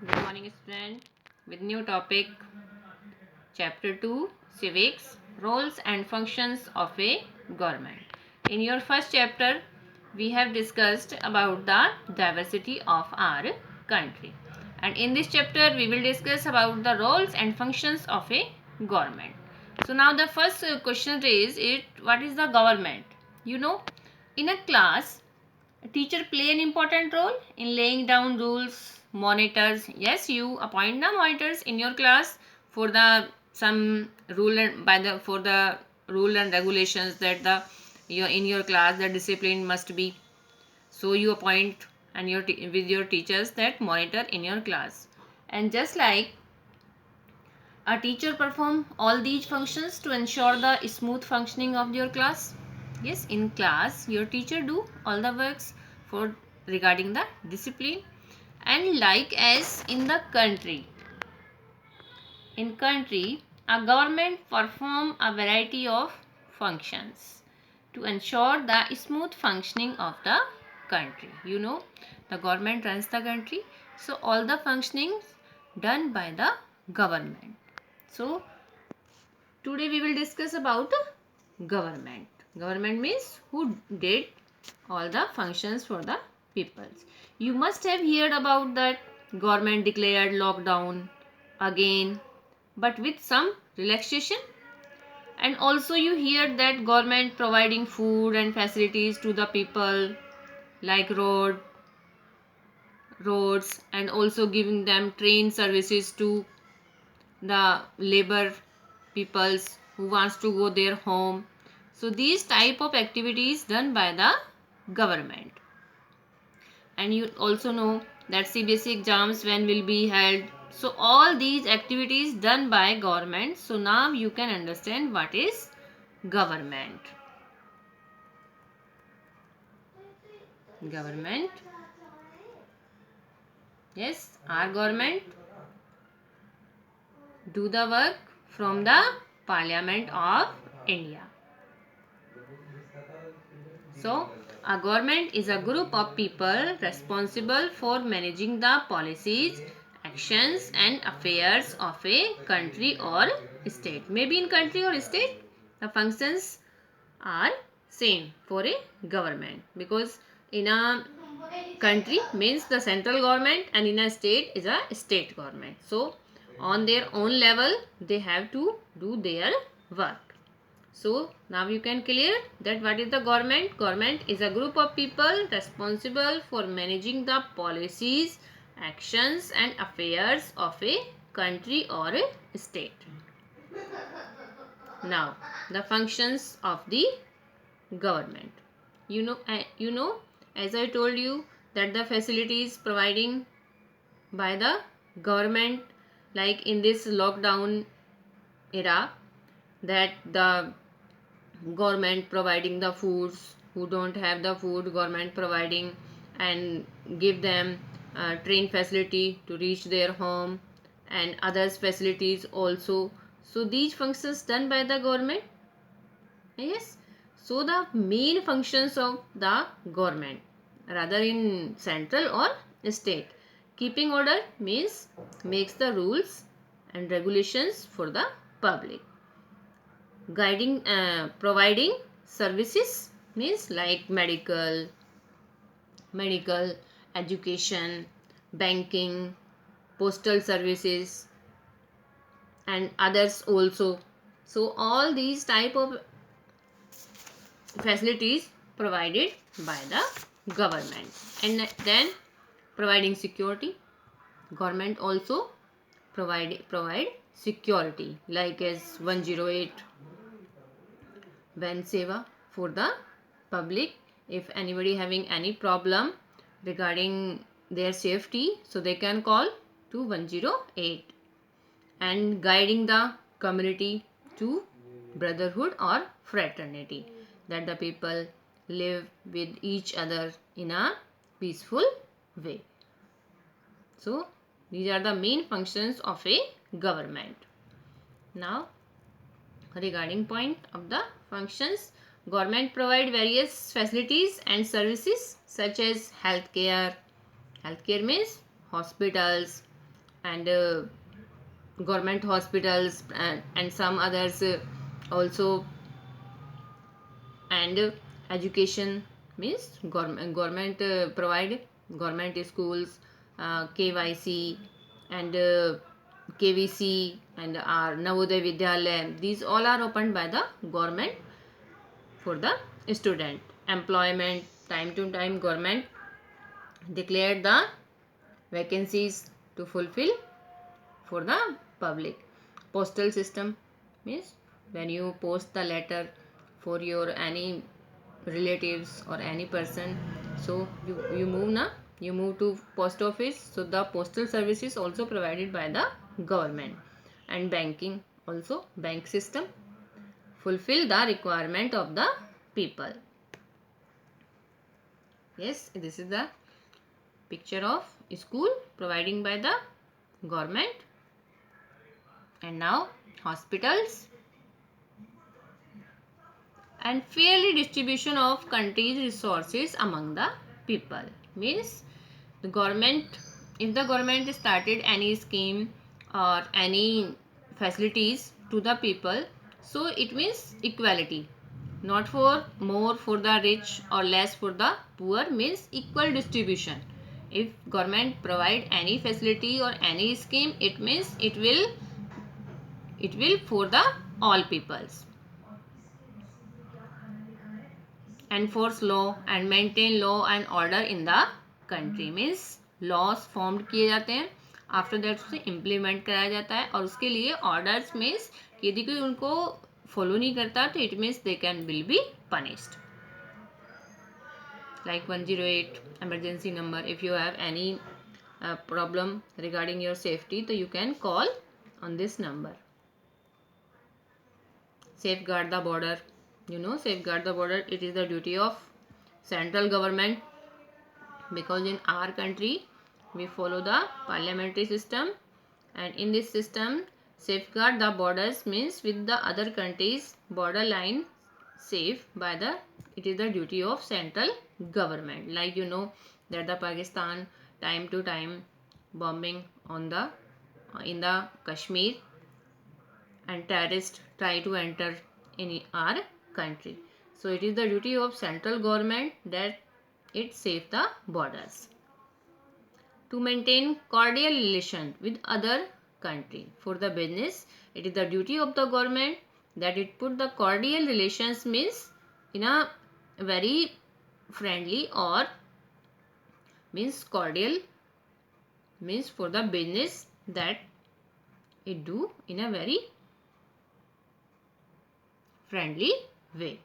Good morning, student. With new topic, Chapter 2, Civics, Roles and Functions of a Government. In your first chapter, we have discussed about the diversity of our country. And in this chapter, we will discuss about the roles and functions of a government. So now the first question is what is the government? In a class, a teacher play an important role in laying down rules, monitors. Yes, you appoint the monitors in your class for the some rule and by the for the rule and regulations that the your in your class the discipline must be. So you appoint and with your teachers that monitor in your class. And just like a teacher perform all these functions to ensure the smooth functioning of your class. Yes, in class your teacher do all the works for regarding the discipline. And like as in the country, a government perform a variety of functions to ensure the smooth functioning of the country. The government runs the country, so all the functionings done by the government. So today we will discuss about government. Government means who did all the functions for the peoples. You must have heard about that government declared lockdown again, but with some relaxation. And also you hear that government providing food and facilities to the people like roads, and also giving them train services to the labor peoples who wants to go their home. So these type of activities done by the government. And you also know that CBSE exams when will be held. So all these activities done by government. So now you can understand what is government. Government. Yes, our government do the work from the Parliament of India. So, a government is a group of people responsible for managing the policies, actions and affairs of a country or state. Maybe in country or state, the functions are same for a government, because in a country means the central government and in a state is a state government. So, on their own level, they have to do their work. So now you can clear that what is the government. Government is a group of people responsible for managing the policies, actions and affairs of a country or a state. Now the functions of the government. As I told you that the facilities providing by the government, like in this lockdown era, that the government providing the foods who don't have the food, government providing and give them train facility to reach their home and others facilities also. So these functions done by the government. Yes, so the main functions of the government, rather in central or state, keeping order means makes the rules and regulations for the public. Providing services means like medical, education, banking, postal services and others also. So all these type of facilities provided by the government. And then providing security, government also provide security, like as 108 van seva for the public. If anybody having any problem regarding their safety, so they can call to 108. And guiding the community to brotherhood or fraternity, that the people live with each other in a peaceful way. So these are the main functions of a government. Now regarding point of the functions, government provide various facilities and services such as healthcare. Healthcare means hospitals, and government hospitals and some others also, and education means government provide government schools, KYC and KVC and our Navodaya Vidyalaya. These all are opened by the government for the student. Employment, time to time government declared the vacancies to fulfill for the public. Postal system means when you post the letter for your any relatives or any person, so you move na, you move to post office, so the postal service is also provided by the government. And banking also, bank system fulfill the requirement of the people. Yes, this is the picture of school providing by the government. And now hospitals and fairly distribution of country's resources among the people means the government, if the government started any scheme or any facilities to the people, so it means equality, not for more for the rich or less for the poor, means equal distribution. If government provide any facility or any scheme, it means it will for the all peoples. Enforce law and maintain law and order in the country means laws formed किए जाते हैं, after that उसे implement कराया जाता है, और उसके लिए ऑर्डर्स मीन्स यदि कोई उनको फॉलो नहीं करता तो it means they can will be punished. Like 108 emergency number, if you have any problem regarding your safety, so you can call on this number. Safeguard the border, safeguard the border, it is the duty of central government, because in our country we follow the parliamentary system, and in this system safeguard the borders means with the other countries border line safe by the, it is the duty of central government. Like that the Pakistan time to time bombing on the in the Kashmir, and terrorists try to enter in our country, so it is the duty of central government that it save the borders. To maintain cordial relation with other country, for the business it is the duty of the government that it put the cordial relations means in a very friendly, or means cordial means for the business that it do in a very friendly way.